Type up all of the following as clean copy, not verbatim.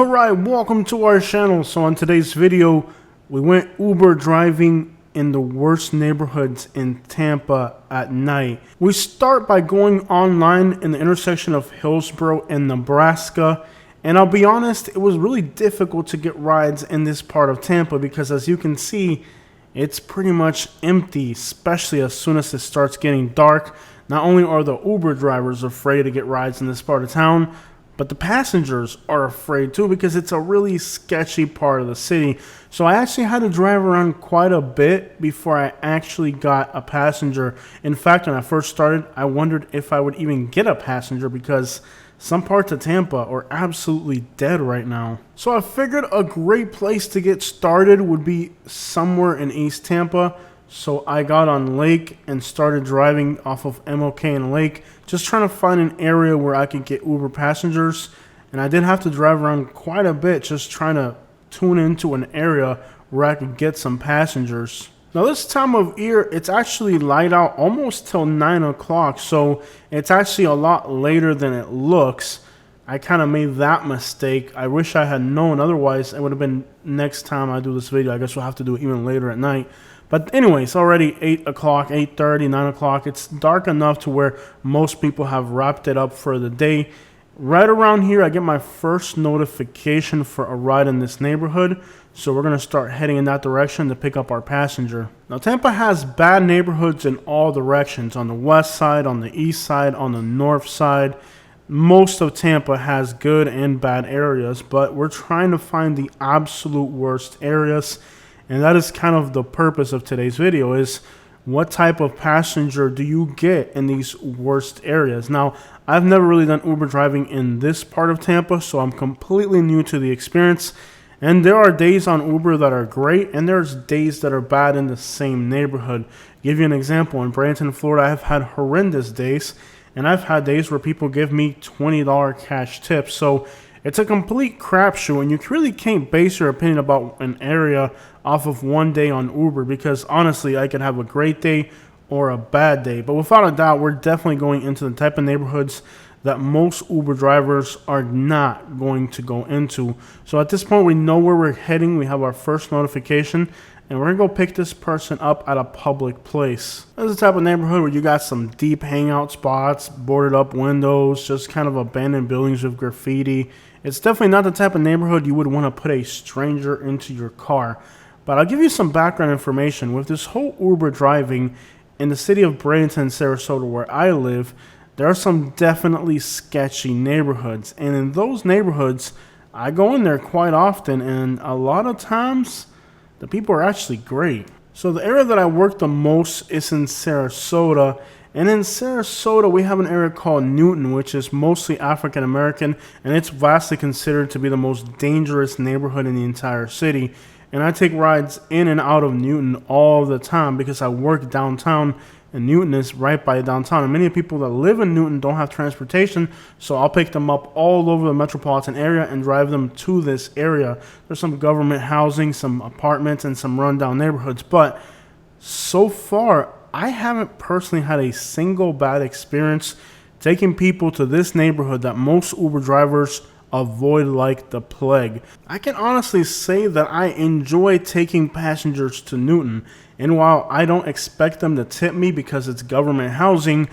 Alright, welcome to our channel. So on today's video, we went Uber driving in the worst neighborhoods in Tampa at night. We start by going online in the intersection of Hillsborough and Nebraska. And I'll be honest, it was really difficult to get rides in this part of Tampa because as you can see, it's pretty much empty, especially as soon as it starts getting dark. Not only are the Uber drivers afraid to get rides in this part of town, but the passengers are afraid too because it's a really sketchy part of the city. So I actually had to drive around quite a bit before I actually got a passenger. In fact, when I first started, I wondered if I would even get a passenger because some parts of Tampa are absolutely dead right now. So I figured a great place to get started would be somewhere in East Tampa. So I got on Lake and started driving off of MLK and Lake, just trying to find an area where I could get Uber passengers. And I did have to drive around quite a bit just trying to tune into an area where I could get some passengers. Now this time of year, it's actually light out almost till 9 o'clock, so it's actually a lot later than it looks. I kind of made that mistake. I wish I had known, otherwise it would have been next time I do this video. I guess we'll have to do it even later at night. But anyway, it's already 8 o'clock, 8:30, 9 o'clock. It's dark enough to where most people have wrapped it up for the day. Right around here, I get my first notification for a ride in this neighborhood. So we're going to start heading in that direction to pick up our passenger. Now, Tampa has bad neighborhoods in all directions. On the west side, on the east side, on the north side. Most of Tampa has good and bad areas, but we're trying to find the absolute worst areas. And that is kind of the purpose of today's video, is what type of passenger do you get in these worst areas? Now, I've never really done Uber driving in this part of Tampa, so I'm completely new to the experience. And there are days on Uber that are great, and there's days that are bad in the same neighborhood. Give you an example, in Bradenton, Florida, I've had horrendous days, and I've had days where people give me $20 cash tips. So it's a complete crapshoot, and you really can't base your opinion about an area off of one day on Uber because honestly, I could have a great day or a bad day. But without a doubt, we're definitely going into the type of neighborhoods that most Uber drivers are not going to go into. So at this point, we know where we're heading. We have our first notification, and we're going to go pick this person up at a public place. This is the type of neighborhood where you got some deep hangout spots, boarded up windows, just kind of abandoned buildings with graffiti. It's definitely not the type of neighborhood you would want to put a stranger into your car. But I'll give you some background information. With this whole Uber driving in the city of Bradenton, Sarasota, where I live, there are some definitely sketchy neighborhoods. And in those neighborhoods, I go in there quite often, and a lot of times, the people are actually great. So the area that I work the most is in Sarasota. And in Sarasota, we have an area called Newton, which is mostly African American, and it's vastly considered to be the most dangerous neighborhood in the entire city. And I take rides in and out of Newton all the time because I work downtown, and Newton is right by downtown. And many people that live in Newton don't have transportation, so I'll pick them up all over the metropolitan area and drive them to this area. There's some government housing, some apartments, and some rundown neighborhoods. But so far, I haven't personally had a single bad experience taking people to this neighborhood that most Uber drivers avoid like the plague. I can honestly say that I enjoy taking passengers to Newton, and while I don't expect them to tip me because it's government housing,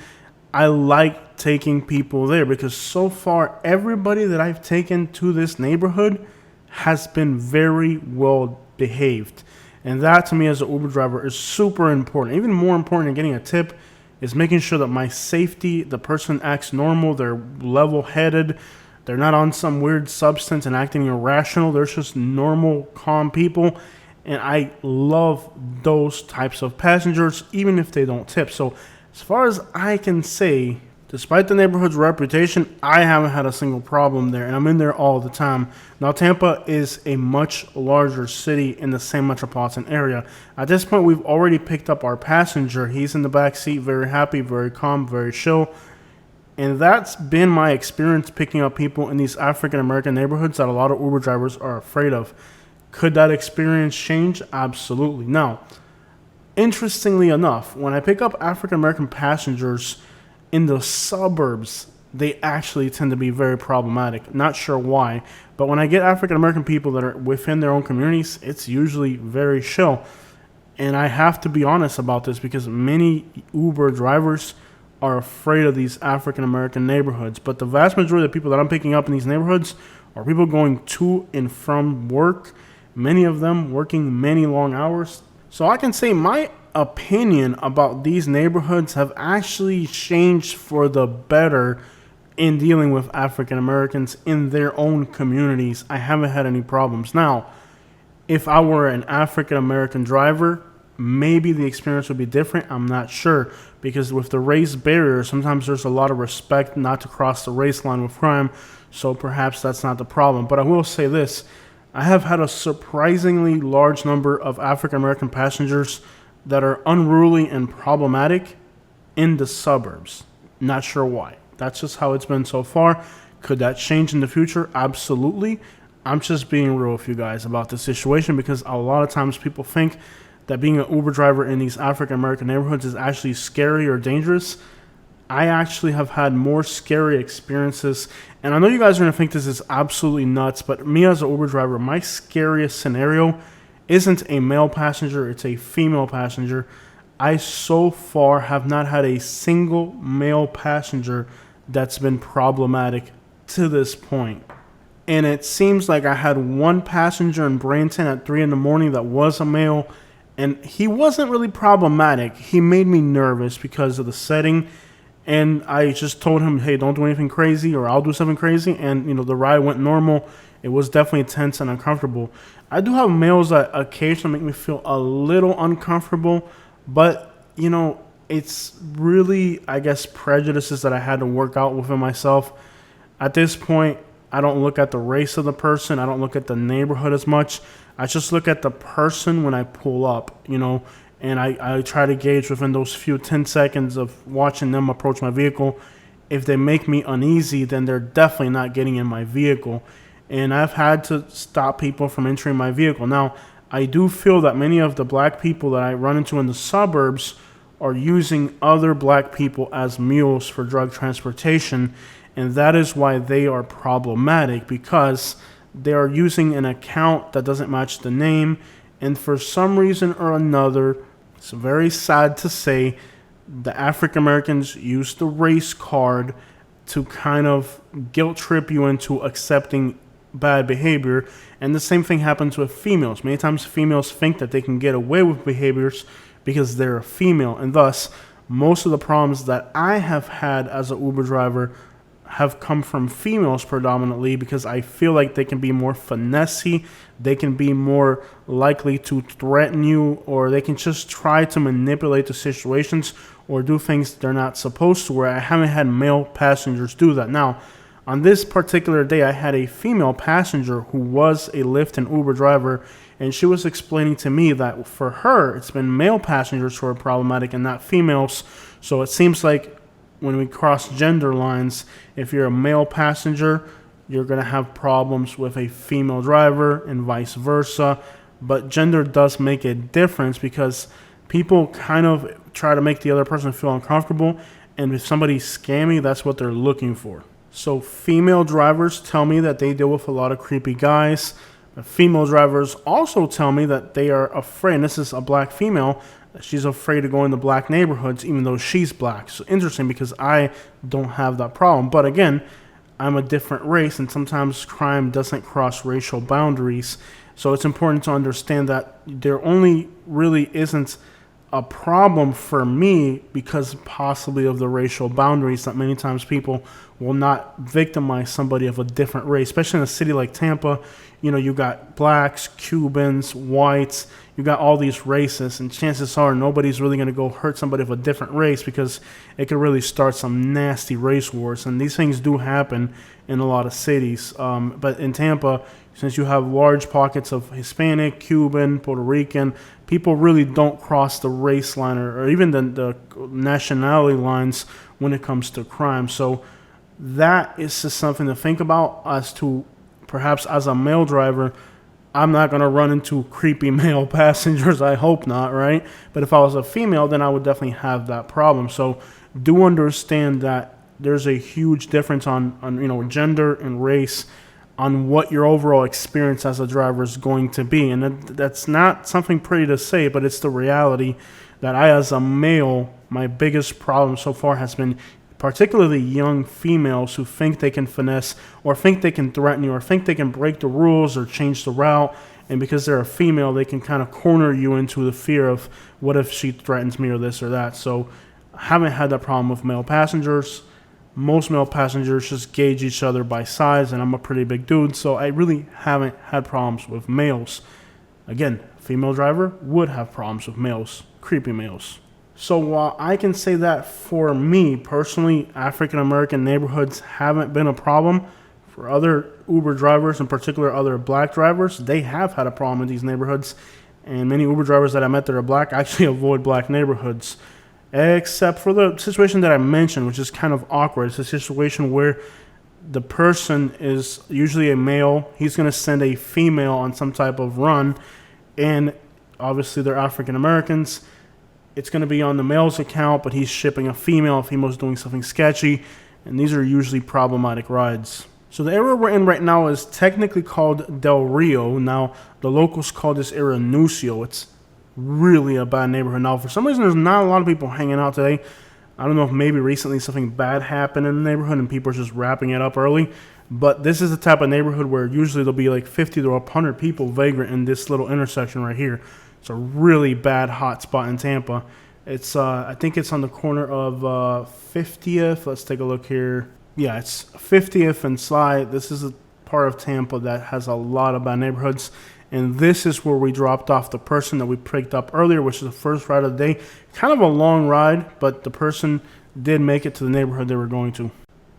I like taking people there because so far everybody that I've taken to this neighborhood has been very well behaved. And that to me as an Uber driver is super important. Even more important than getting a tip is making sure that my safety, the person acts normal, they're level-headed, they're not on some weird substance and acting irrational. They're just normal, calm people. And I love those types of passengers, even if they don't tip. So as far as I can say, despite the neighborhood's reputation, I haven't had a single problem there, and I'm in there all the time. Now, Tampa is a much larger city in the same metropolitan area. At this point, we've already picked up our passenger. He's in the back seat, very happy, very calm, very chill. And that's been my experience picking up people in these African-American neighborhoods that a lot of Uber drivers are afraid of. Could that experience change? Absolutely. Now, interestingly enough, when I pick up African-American passengers in the suburbs, they actually tend to be very problematic. Not sure why, but when I get African American people that are within their own communities, it's usually very chill. And I have to be honest about this because many Uber drivers are afraid of these African American neighborhoods. But the vast majority of the people that I'm picking up in these neighborhoods are people going to and from work, many of them working many long hours. So I can say my opinion about these neighborhoods have actually changed for the better in dealing with African Americans in their own communities. I haven't had any problems. Now, if I were an African American driver, maybe the experience would be different. I'm not sure because with the race barrier, sometimes there's a lot of respect not to cross the race line with crime. So perhaps that's not the problem. But I will say this. I have had a surprisingly large number of African American passengers that are unruly and problematic in the suburbs. Not sure why. That's just how it's been so far. Could that change in the future? Absolutely. I'm just being real with you guys about the situation because a lot of times people think that being an Uber driver in these African American neighborhoods is actually scary or dangerous. I actually have had more scary experiences. And I know you guys are going to think this is absolutely nuts, but me as an Uber driver, my scariest scenario isn't a male passenger, it's a female passenger. I so far have not had a single male passenger that's been problematic to this point. And it seems like I had one passenger in Bradenton at 3 in the morning that was a male, and he wasn't really problematic. He made me nervous because of the setting, and I just told him, hey, don't do anything crazy or I'll do something crazy. And, the ride went normal. It was definitely tense and uncomfortable. I do have males that occasionally make me feel a little uncomfortable, but, it's really, I guess, prejudices that I had to work out within myself. At this point, I don't look at the race of the person. I don't look at the neighborhood as much. I just look at the person when I pull up, and I try to gauge within those few 10 seconds of watching them approach my vehicle. If they make me uneasy, then they're definitely not getting in my vehicle. And I've had to stop people from entering my vehicle. Now, I do feel that many of the black people that I run into in the suburbs are using other black people as mules for drug transportation, and that is why they are problematic because they are using an account that doesn't match the name, and for some reason or another, it's very sad to say, the African Americans use the race card to kind of guilt trip you into accepting bad behavior. And the same thing happens with females. Many times females think that they can get away with behaviors because they're a female, and thus most of the problems that I have had as an Uber driver have come from females predominantly because I feel like they can be more finessey, they can be more likely to threaten you, or they can just try to manipulate the situations or do things they're not supposed to, where I haven't had male passengers do that. Now, on this particular day, I had a female passenger who was a Lyft and Uber driver, and she was explaining to me that for her, it's been male passengers who are problematic and not females. So it seems like when we cross gender lines, if you're a male passenger, you're going to have problems with a female driver and vice versa. But gender does make a difference because people kind of try to make the other person feel uncomfortable. And if somebody's scammy, that's what they're looking for. So female drivers tell me that they deal with a lot of creepy guys. Female drivers also tell me that they are afraid, and this is a black female, she's afraid to go into black neighborhoods even though she's black. So interesting because I don't have that problem. But again, I'm a different race, and sometimes crime doesn't cross racial boundaries. So it's important to understand that there only really isn't a problem for me because possibly of the racial boundaries, that many times people will not victimize somebody of a different race, especially in a city like Tampa. You got blacks, Cubans, whites, you got all these races, and chances are nobody's really going to go hurt somebody of a different race because it could really start some nasty race wars, and these things do happen in a lot of cities. But in Tampa, since you have large pockets of Hispanic, Cuban, Puerto Rican, people really don't cross the race line or even the nationality lines when it comes to crime. So that is just something to think about as to perhaps as a male driver, I'm not going to run into creepy male passengers. I hope not, right? But if I was a female, then I would definitely have that problem. So do understand that there's a huge difference on gender and race on what your overall experience as a driver is going to be. And that's not something pretty to say, but it's the reality that I, as a male, my biggest problem so far has been particularly young females who think they can finesse or think they can threaten you or think they can break the rules or change the route. And because they're a female, they can kind of corner you into the fear of what if she threatens me or this or that. So I haven't had that problem with male passengers. Most male passengers just gauge each other by size, and I'm a pretty big dude, so I really haven't had problems with males. Again, female driver would have problems with males, creepy males. So while I can say that for me personally, African American neighborhoods haven't been a problem, for other Uber drivers, in particular other black drivers, they have had a problem in these neighborhoods. And many Uber drivers that I met that are black actually avoid black neighborhoods. Except for the situation that I mentioned, which is kind of awkward. It's a situation where the person is usually a male. He's going to send a female on some type of run. And obviously they're African Americans. It's going to be on the male's account, but he's shipping a female. A female's doing something sketchy. And these are usually problematic rides. So the area we're in right now is technically called Del Rio. Now, the locals call this area Nucio. It's really a bad neighborhood. Now, for some reason, there's not a lot of people hanging out today. I don't know if maybe recently something bad happened in the neighborhood and people are just wrapping it up early. But this is the type of neighborhood where usually there'll be like 50 to 100 people vagrant in this little intersection right here. It's a really bad hot spot in Tampa. It's I think it's on the corner of 50th. Let's take a look here. Yeah, it's 50th and Sly. This is a part of Tampa that has a lot of bad neighborhoods. And this is where we dropped off the person that we picked up earlier, which is the first ride of the day. Kind of a long ride, but the person did make it to the neighborhood they were going to.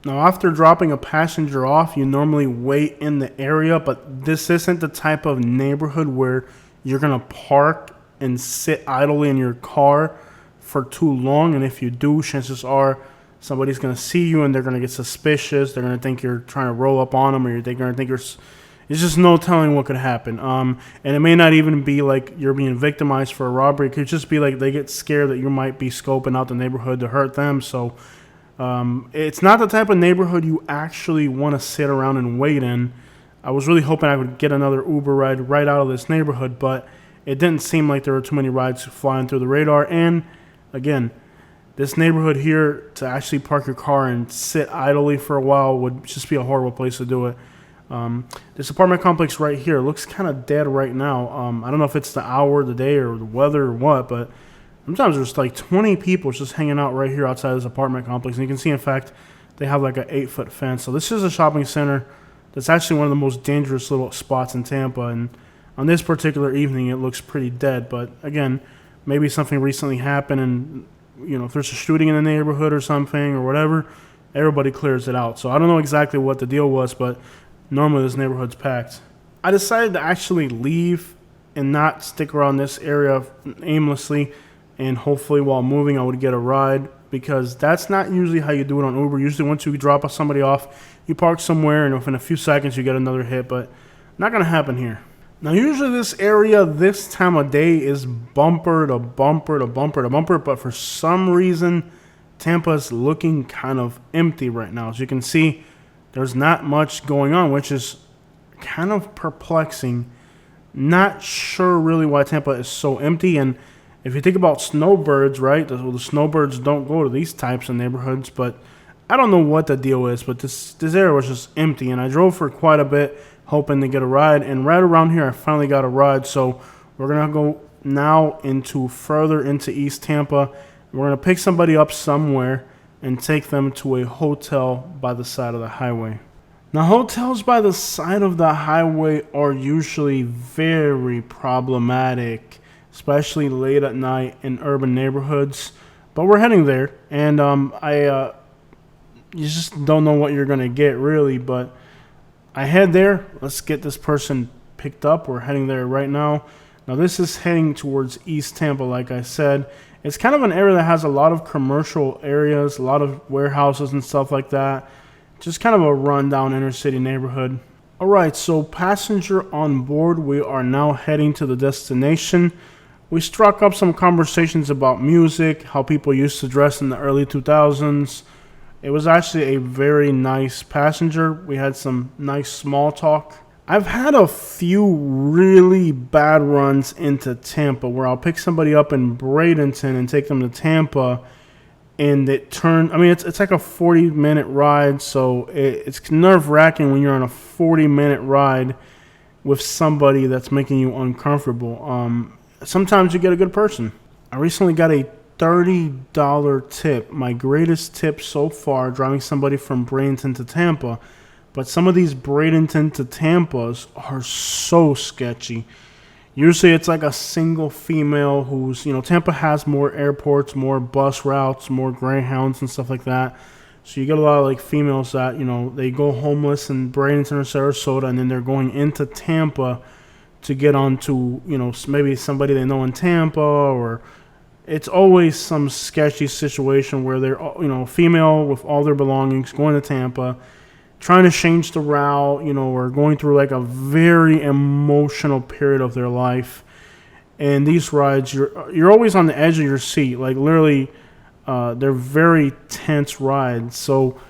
Now, after dropping a passenger off, you normally wait in the area, but this isn't the type of neighborhood where you're going to park and sit idly in your car for too long. And if you do, chances are somebody's going to see you and they're going to get suspicious. They're going to think you're trying to roll up on them, or they're going to think you're... There's just no telling what could happen. And it may not even be like you're being victimized for a robbery. It could just be like they get scared that you might be scoping out the neighborhood to hurt them. So it's not the type of neighborhood you actually want to sit around and wait in. I was really hoping I would get another Uber ride right out of this neighborhood, but it didn't seem like there were too many rides flying through the radar. And again, this neighborhood here, to actually park your car and sit idly for a while would just be a horrible place to do it. This apartment complex right here looks kind of dead right now. I don't know if it's the hour, the day, or the weather or what, but sometimes there's like 20 people just hanging out right here outside this apartment complex. And you can see, in fact, they have like an 8-foot fence. So this is a shopping center that's actually one of the most dangerous little spots in Tampa. And on this particular evening, it looks pretty dead. But again, maybe something recently happened, and if there's a shooting in the neighborhood or something or whatever, everybody clears it out. So I don't know exactly what the deal was, but normally this neighborhood's packed. I decided to actually leave and not stick around this area aimlessly, and hopefully while moving I would get a ride, because that's not usually how you do it on Uber. Usually once you drop somebody off, you park somewhere and within a few seconds you get another hit, but not going to happen here. Now usually this area this time of day is bumper to bumper to bumper to bumper, but for some reason Tampa's looking kind of empty right now. As you can see, there's not much going on, which is kind of perplexing. Not sure really why Tampa is so empty. And if you think about snowbirds, right? The snowbirds don't go to these types of neighborhoods. But I don't know what the deal is. But this area was just empty. And I drove for quite a bit hoping to get a ride. And right around here, I finally got a ride. So we're going to go now further into East Tampa. We're going to pick somebody up somewhere and take them to a hotel by the side of the highway. Now, hotels by the side of the highway are usually very problematic, especially late at night in urban neighborhoods. But we're heading there, and you just don't know what you're going to get, really. But I head there. Let's get this person picked up. We're heading there right now. Now, this is heading towards East Tampa, like I said. It's kind of an area that has a lot of commercial areas, a lot of warehouses and stuff like that. Just kind of a rundown inner city neighborhood. All right, so passenger on board, we are now heading to the destination. We struck up some conversations about music, how people used to dress in the early 2000s, It was actually a very nice passenger. We had some nice small talk. I've had a few really bad runs into Tampa where I'll pick somebody up in Bradenton and take them to Tampa, and it's like a 40-minute ride, so it's nerve-wracking when you're on a 40-minute ride with somebody that's making you uncomfortable. Sometimes you get a good person. I recently got a $30 tip, my greatest tip so far, driving somebody from Bradenton to Tampa. But some of these Bradenton to Tampas are so sketchy. Usually it's like a single female who's, Tampa has more airports, more bus routes, more Greyhounds and stuff like that. So you get a lot of like females that, they go homeless in Bradenton or Sarasota, and then they're going into Tampa to get onto, maybe somebody they know in Tampa, or it's always some sketchy situation where they're, female with all their belongings going to Tampa, trying to change the route, or going through like a very emotional period of their life. And these rides, you're always on the edge of your seat. Like literally, they're very tense rides. So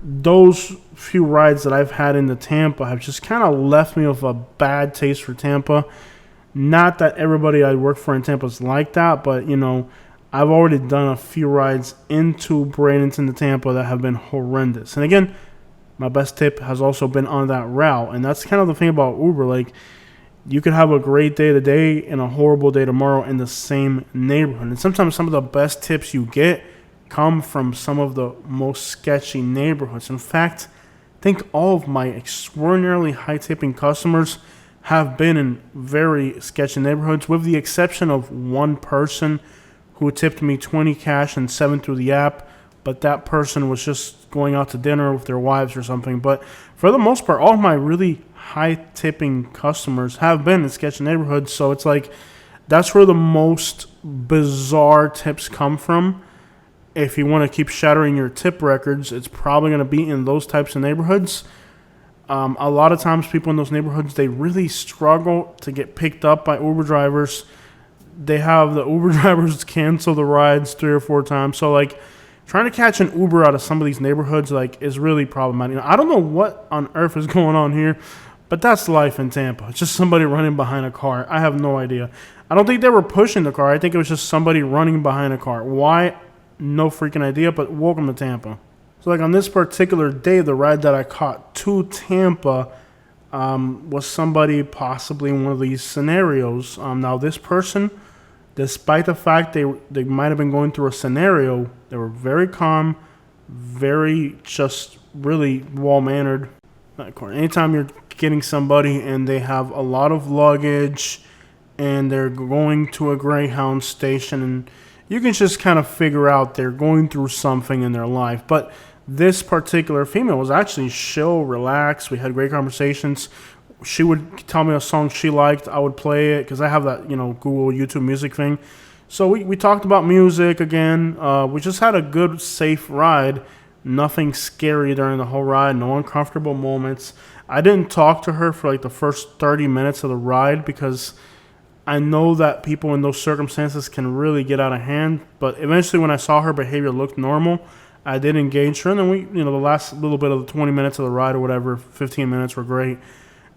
those few rides that I've had into Tampa have just kind of left me with a bad taste for Tampa. Not that everybody I work for in Tampa is like that, but I've already done a few rides into Bradenton to Tampa that have been horrendous. And again, my best tip has also been on that route. And that's kind of the thing about Uber. Like, you could have a great day today and a horrible day tomorrow in the same neighborhood. And sometimes some of the best tips you get come from some of the most sketchy neighborhoods. In fact, I think all of my extraordinarily high-tipping customers have been in very sketchy neighborhoods, with the exception of one person who tipped me 20 cash and 7 through the app. But that person was just going out to dinner with their wives or something. But for the most part, all of my really high-tipping customers have been in sketchy neighborhoods. So it's like, that's where the most bizarre tips come from. If you want to keep shattering your tip records, it's probably going to be in those types of neighborhoods. A lot of times people in those neighborhoods, they really struggle to get picked up by Uber drivers. They have the Uber drivers cancel the rides 3 or 4 times. So like, trying to catch an Uber out of some of these neighborhoods is really problematic. I don't know what on earth is going on here, but that's life in Tampa. It's just somebody running behind a car. I have no idea. I don't think they were pushing the car. I think it was just somebody running behind a car. Why? No freaking idea, but welcome to Tampa. So like on this particular day, the ride that I caught to Tampa was somebody possibly in one of these scenarios. Now this person, despite the fact they might have been going through a scenario, they were very calm, very just really well-mannered. Anytime you're getting somebody and they have a lot of luggage and they're going to a Greyhound station, and you can just kind of figure out they're going through something in their life. But this particular female was actually chill, relaxed. We had great conversations. She would tell me a song she liked. I would play it because I have that, Google, YouTube music thing. So we talked about music again. We just had a good, safe ride. Nothing scary during the whole ride. No uncomfortable moments. I didn't talk to her for like the first 30 minutes of the ride because I know that people in those circumstances can really get out of hand. But eventually when I saw her behavior looked normal, I did engage her. And then the last little bit of the 20 minutes of the ride or whatever, 15 minutes were great.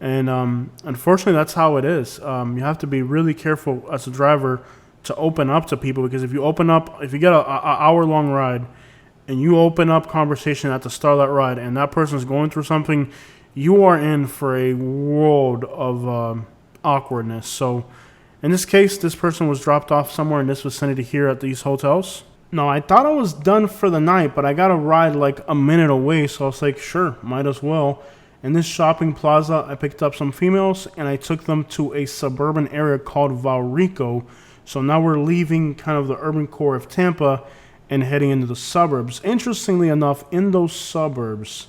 And unfortunately, that's how it is. You have to be really careful as a driver to open up to people, because if you get an hour-long ride and you open up conversation at the start of that ride and that person's going through something, you are in for a world of awkwardness. So in this case, this person was dropped off somewhere in this vicinity here at these hotels. No, I thought I was done for the night, but I got a ride like a minute away, so I was like, sure, might as well. In this shopping plaza, I picked up some females, and I took them to a suburban area called Valrico. So now we're leaving kind of the urban core of Tampa and heading into the suburbs. Interestingly enough, in those suburbs,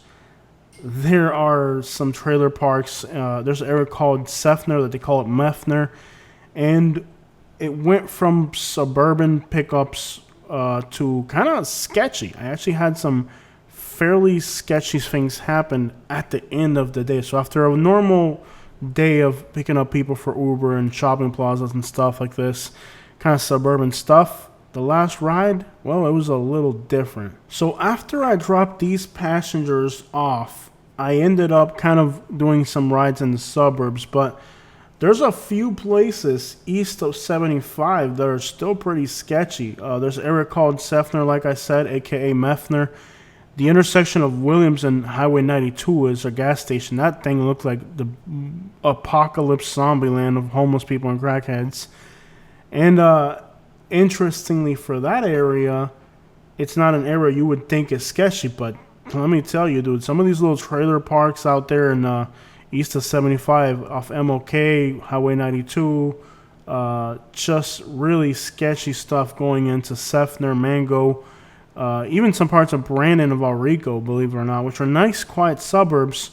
there are some trailer parks. There's an area called Sefner that they call it Mefner. And it went from suburban pickups to kind of sketchy. I actually had some fairly sketchy things happen at the end of the day. So after a normal day of picking up people for Uber and shopping plazas and stuff like this, kind of suburban stuff, The last ride, well, it was a little different. So after I dropped these passengers off, I ended up kind of doing some rides in the suburbs, but there's a few places east of 75 that are still pretty sketchy. There's an area called Seffner, like I said, aka Meffner. The intersection of Williams and Highway 92 is a gas station. That thing looked like the apocalypse zombie land of homeless people and crackheads. And interestingly for that area, it's not an area you would think is sketchy, but let me tell you, dude, some of these little trailer parks out there in east of 75 off MLK, Highway 92, just really sketchy stuff going into Seffner, Mango, even some parts of Brandon and Valrico, believe it or not, which are nice, quiet suburbs,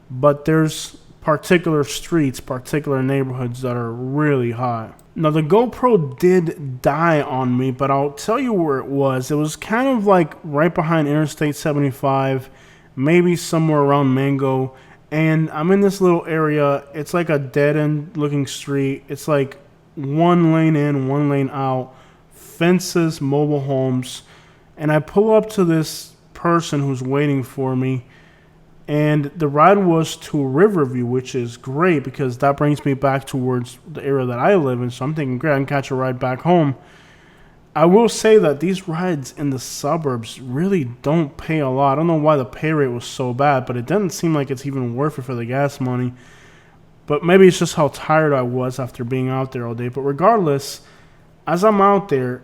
but there's particular streets, particular neighborhoods that are really hot. Now, the GoPro did die on me, but I'll tell you where it was. It was kind of like right behind Interstate 75, maybe somewhere around Mango. And I'm in this little area. It's like a dead-end looking street. It's like one lane in, one lane out, fences, mobile homes. And I pull up to this person who's waiting for me. And the ride was to Riverview, which is great because that brings me back towards the area that I live in. So I'm thinking, great, I can catch a ride back home. I will say that these rides in the suburbs really don't pay a lot. I don't know why the pay rate was so bad, but it doesn't seem like it's even worth it for the gas money. But maybe it's just how tired I was after being out there all day. But regardless, as I'm out there,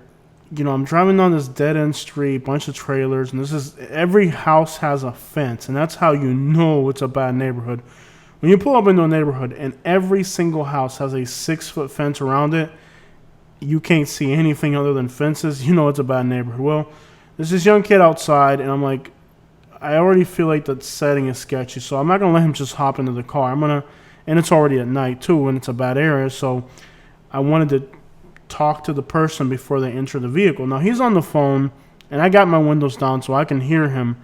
you know, I'm driving down this dead-end street, bunch of trailers, and every house has a fence, and that's how you know it's a bad neighborhood. When you pull up into a neighborhood and every single house has a 6-foot fence around it, you can't see anything other than fences, you know it's a bad neighborhood. Well, there's this young kid outside, and I'm like, I already feel like the setting is sketchy, so I'm not going to let him just hop into the car. And it's already at night, too, and it's a bad area, so I wanted to talk to the person before they enter the vehicle. Now, he's on the phone, and I got my windows down so I can hear him,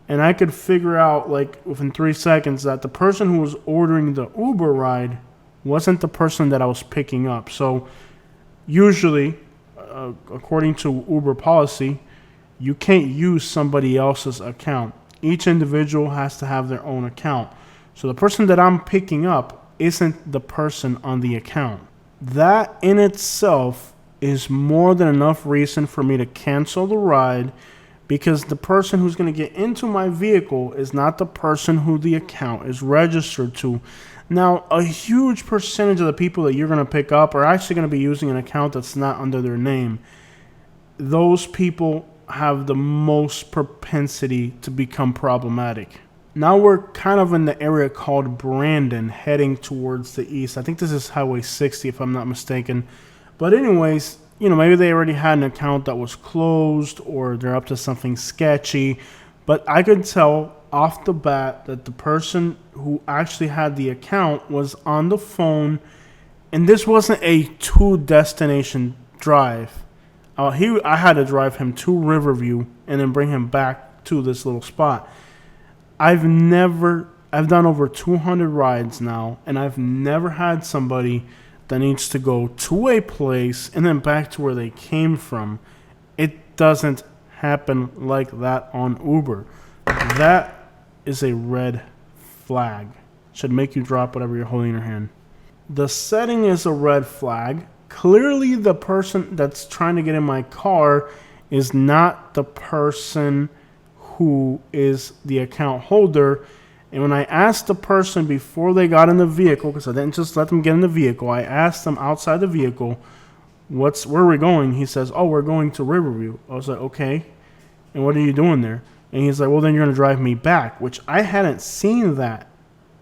and I could figure out, like, within 3 seconds that the person who was ordering the Uber ride wasn't the person that I was picking up. So, usually, according to Uber policy, you can't use somebody else's account. Each individual has to have their own account. So, the person that I'm picking up isn't the person on the account. That in itself is more than enough reason for me to cancel the ride because the person who's going to get into my vehicle is not the person who the account is registered to. Now, a huge percentage of the people that you're going to pick up are actually going to be using an account that's not under their name. Those people have the most propensity to become problematic. Now we're kind of in the area called Brandon, heading towards the east. I think this is Highway 60, if I'm not mistaken. But anyways, you know, maybe they already had an account that was closed or they're up to something sketchy. But I could tell off the bat that the person who actually had the account was on the phone. And this wasn't a two-destination drive. I had to drive him to Riverview and then bring him back to this little spot. I've done over 200 rides now, and I've never had somebody that needs to go to a place and then back to where they came from. It doesn't happen like that on Uber. That is a red flag. Should make you drop whatever you're holding in your hand. The setting is a red flag. Clearly, the person that's trying to get in my car is not the person who is the account holder. And when I asked the person before they got in the vehicle, because I didn't just let them get in the vehicle, I asked them outside the vehicle, where are we going? He says, oh, we're going to Riverview. I was like, okay. And what are you doing there? And he's like, well, then you're going to drive me back, which I hadn't seen that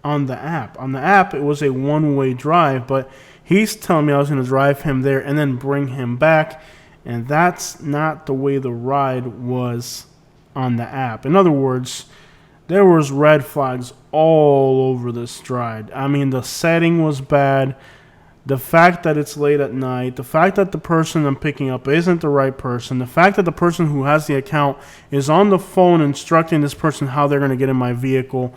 on the app. On the app, it was a one-way drive, but he's telling me I was going to drive him there and then bring him back. And that's not the way the ride was on the app. In other words, there was red flags all over this ride. I mean, the setting was bad. The fact that it's late at night, the fact that the person I'm picking up isn't the right person, the fact that the person who has the account is on the phone instructing this person how they're going to get in my vehicle,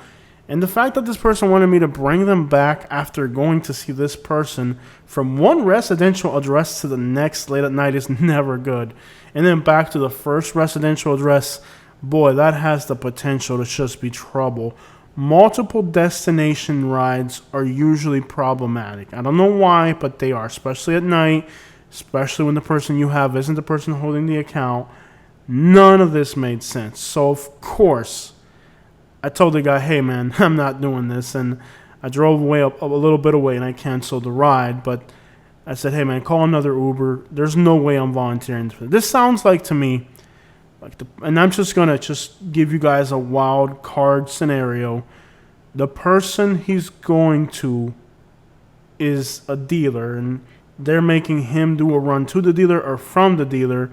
And the fact that this person wanted me to bring them back after going to see this person from one residential address to the next late at night is never good. And then back to the first residential address, boy, that has the potential to just be trouble. Multiple destination rides are usually problematic. I don't know why, but they are, especially at night, especially when the person you have isn't the person holding the account. None of this made sense. So, of course, I told the guy, hey, man, I'm not doing this. And I drove away a little bit away, and I canceled the ride. But I said, hey, man, call another Uber. There's no way I'm volunteering for this. This sounds like, to me, and I'm just going to give you guys a wild card scenario. The person he's going to is a dealer, and they're making him do a run to the dealer or from the dealer.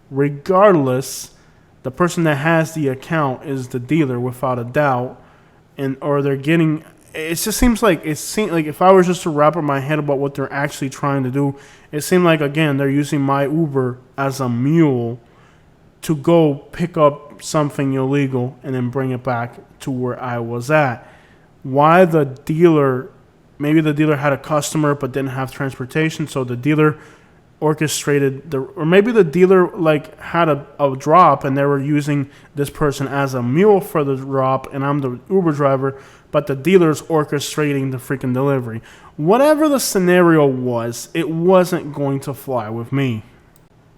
Regardless, the person that has the account is the dealer without a doubt, or they're getting. It just seems like if I was just to wrap up my head about what they're actually trying to do, it seemed like, again, they're using my Uber as a mule to go pick up something illegal and then bring it back to where I was at. Why the dealer? Maybe the dealer had a customer but didn't have transportation, so the dealer orchestrated or maybe the dealer had a drop and they were using this person as a mule for the drop, and I'm the Uber driver, but the dealer's orchestrating the freaking delivery. Whatever the scenario was, it wasn't going to fly with me.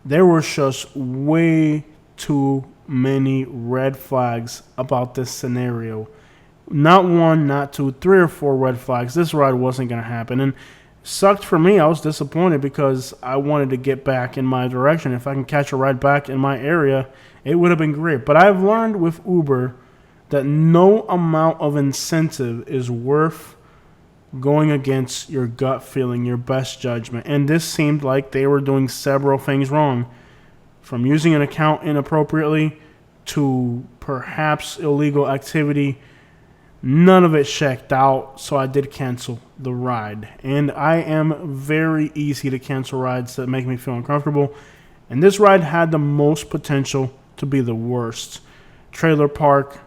There were just way too many red flags about this scenario. Not one, not two, 3 or 4 red flags. This ride wasn't going to happen. And sucked for me. I was disappointed because I wanted to get back in my direction. If I can catch a ride back in my area, it would have been great. But I've learned with Uber that no amount of incentive is worth going against your gut feeling, your best judgment. And this seemed like they were doing several things wrong. From using an account inappropriately to perhaps illegal activity. None of it checked out, so I did cancel the ride. And I am very easy to cancel rides that make me feel uncomfortable. And this ride had the most potential to be the worst. Trailer park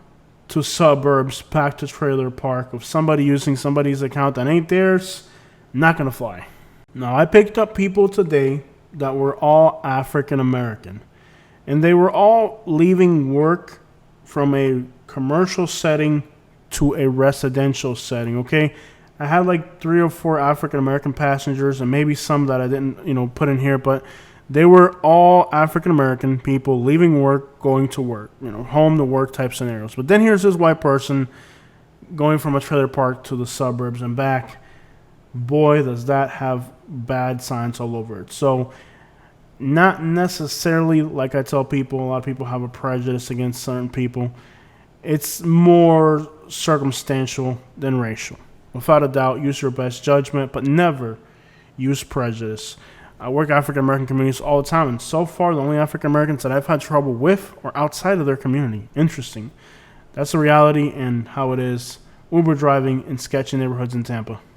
to suburbs, back to trailer park. With somebody using somebody's account that ain't theirs, not going to fly. Now, I picked up people today that were all African American. And they were all leaving work from a commercial setting to a residential setting, okay? I had 3 or 4 African American passengers and maybe some that I didn't, put in here, but they were all African American people leaving work, going to work, home to work type scenarios. But then here's this white person going from a trailer park to the suburbs and back. Boy, does that have bad signs all over it. So, not necessarily, like I tell people, a lot of people have a prejudice against certain people. It's more circumstantial than racial. Without a doubt, use your best judgment, but never use prejudice. I work African American communities all the time, and so far, the only African Americans that I've had trouble with are outside of their community. Interesting. That's the reality and how it is. Uber driving in sketchy neighborhoods in Tampa.